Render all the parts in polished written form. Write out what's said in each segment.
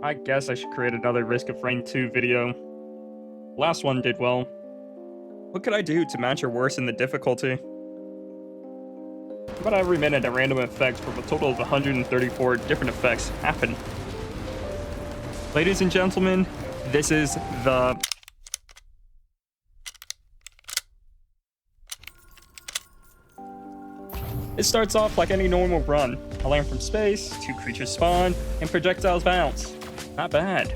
I guess I should create another Risk of Rain 2 video. Last one did well. What could I do to match or worsen the difficulty? About every minute a random effect from a total of 134 different effects happen. Ladies and gentlemen, this is the... It starts off like any normal run. I land from space, 2 creatures spawn, and projectiles bounce. Not bad.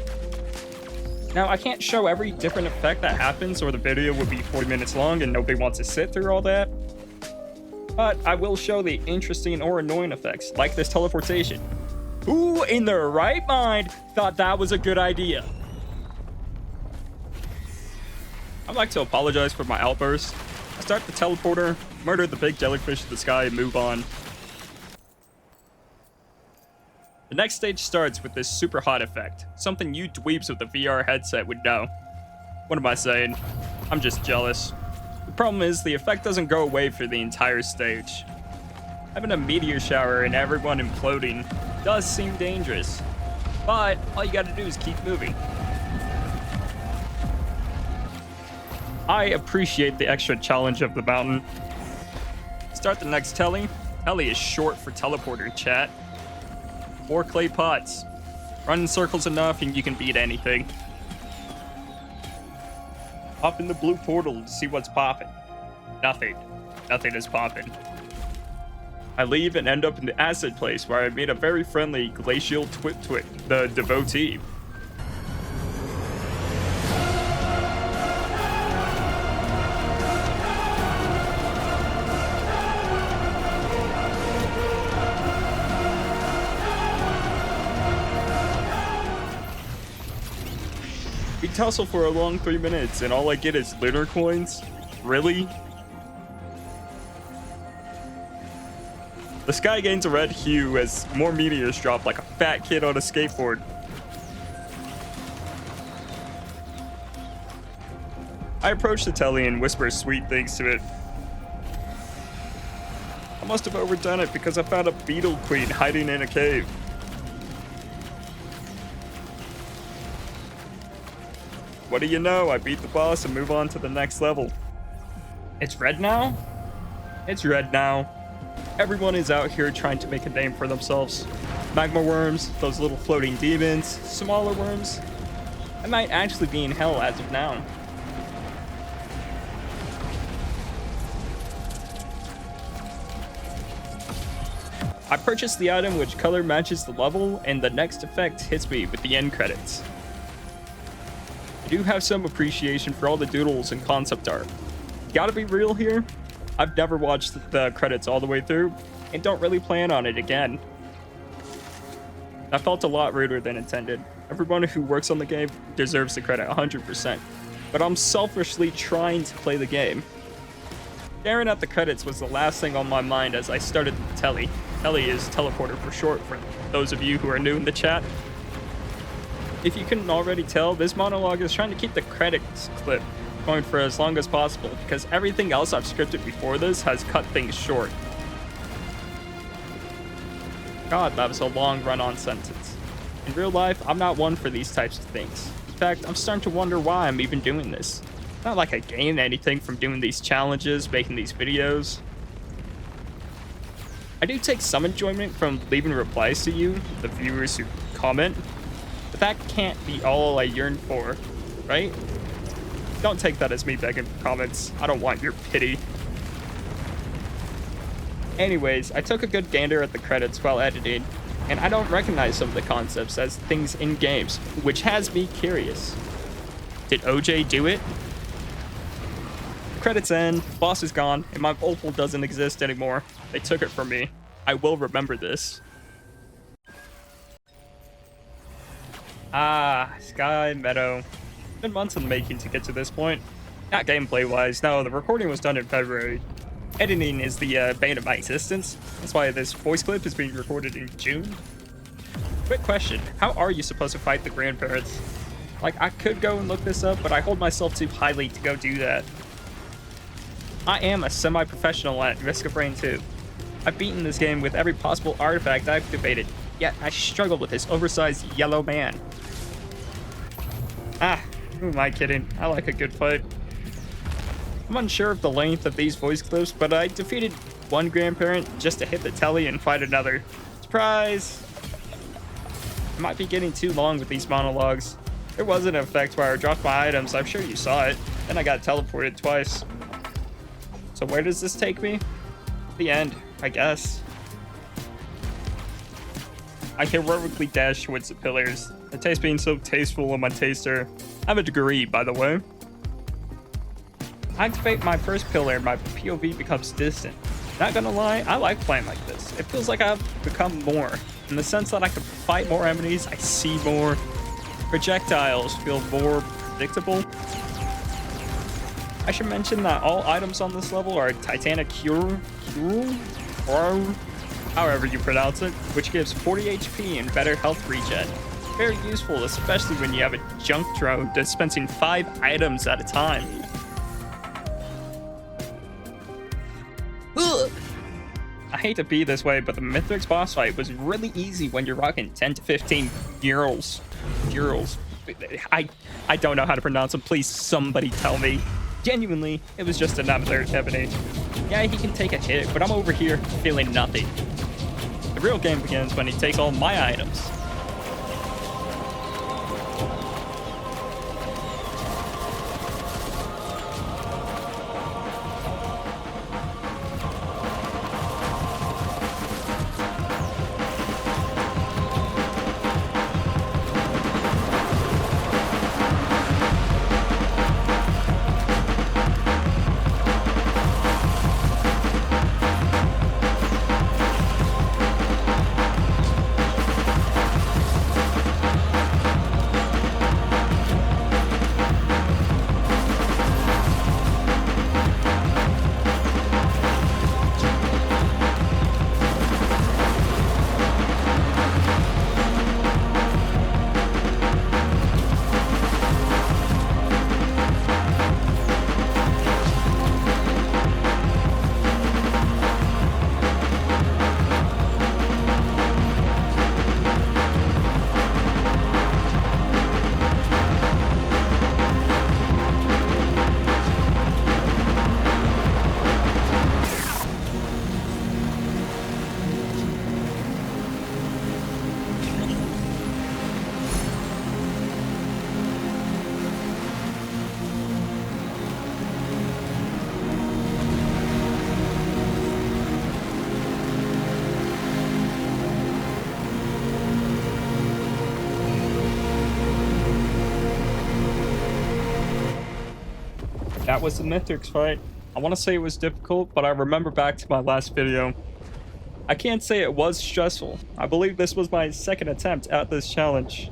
Now, I can't show every different effect that happens or the video would be 40 minutes long and nobody wants to sit through all that. But I will show the interesting or annoying effects, like this teleportation. Who in their right mind thought that was a good idea? I'd like to apologize for my outburst. I start the teleporter, murder the big jellyfish in the sky, and move on. The next stage starts with this super hot effect, something you dweebs with a VR headset would know. What am I saying? I'm just jealous. The problem is, the effect doesn't go away for the entire stage. Having a meteor shower and everyone imploding does seem dangerous, but all you gotta do is keep moving. I appreciate the extra challenge of the mountain. Start the next telly. Telly is short for teleporter, chat. 4 clay pots. Run in circles enough and you can beat anything. Hop in the blue portal to see what's popping. Nothing. Nothing is popping. I leave and end up in the acid place where I made a very friendly glacial Twit, the devotee. We tussle for a long 3 minutes and all I get is litter coins? Really? The sky gains a red hue as more meteors drop like a fat kid on a skateboard. I approach the telly and whisper sweet things to it. I must have overdone it because I found a beetle queen hiding in a cave. What do you know? I beat the boss and move on to the next level. It's red now? It's red now. Everyone is out here trying to make a name for themselves. Magma worms, those little floating demons, smaller worms. I might actually be in hell as of now. I purchased the item which color matches the level, and the next effect hits me with the end credits. I do have some appreciation for all the doodles and concept art. Gotta be real here. I've never watched the credits all the way through, and don't really plan on it again. That felt a lot ruder than intended. Everyone who works on the game deserves the credit 100%, but I'm selfishly trying to play the game. Staring at the credits was the last thing on my mind as I started the telly. Telly is teleporter for short for those of you who are new in the chat. If you couldn't already tell, this monologue is trying to keep the credits clip going for as long as possible, because everything else I've scripted before this has cut things short. God, that was a long run-on sentence. In real life, I'm not one for these types of things. In fact, I'm starting to wonder why I'm even doing this. Not like I gain anything from doing these challenges, making these videos. I do take some enjoyment from leaving replies to you, the viewers who comment, but that can't be all I yearn for, right? Don't take that as me begging for comments. I don't want your pity. Anyways, I took a good gander at the credits while editing, and I don't recognize some of the concepts as things in games, which has me curious. Did OJ do it? The credits end, the boss is gone, and my opal doesn't exist anymore. They took it from me. I will remember this. Ah, Sky Meadow. Been months in the making to get to this point. Not gameplay wise, no, the recording was done in February. Editing is the bane of my existence. That's why this voice clip is being recorded in June. Quick question, how are you supposed to fight the grandparents? Like, I could go and look this up, but I hold myself too highly to go do that. I am a semi-professional at Risk of Rain 2. I've beaten this game with every possible artifact activated, yet I struggle with this oversized yellow man. Ah, who am I kidding? I like a good fight. I'm unsure of the length of these voice clips, but I defeated one grandparent just to hit the telly and fight another. Surprise! I might be getting too long with these monologues. There was an effect where I dropped my items, I'm sure you saw it, and I got teleported twice. So where does this take me? The end, I guess. I heroically dash towards the pillars. The taste being so tasteful on my taster. I have a degree, by the way. I activate my first pillar, my POV becomes distant. Not gonna lie, I like playing like this. It feels like I've become more. In the sense that I can fight more enemies, I see more. Projectiles feel more predictable. I should mention that all items on this level are Titanic Cure, or however you pronounce it, which gives 40 HP and better health regen. Very useful, especially when you have a junk drone dispensing 5 items at a time. Ugh. I hate to be this way, but the Mythic's boss fight was really easy when you're rocking 10 to 15 girls. I don't know how to pronounce them. Please, somebody tell me. Genuinely, it was just another ebony. Yeah, he can take a hit, but I'm over here feeling nothing. The real game begins when he takes all my items. That was the Mythic's fight. I want to say it was difficult, but I remember back to my last video. I can't say it was stressful. I believe this was my second attempt at this challenge.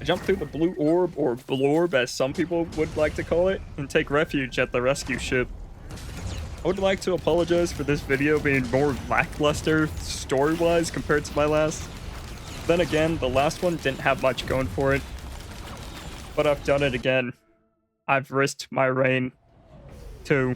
I jumped through the blue orb, or blorb as some people would like to call it, and take refuge at the rescue ship. I would like to apologize for this video being more lackluster story-wise compared to my last. Then again, the last one didn't have much going for it. But I've done it again. I've risked my reign, too.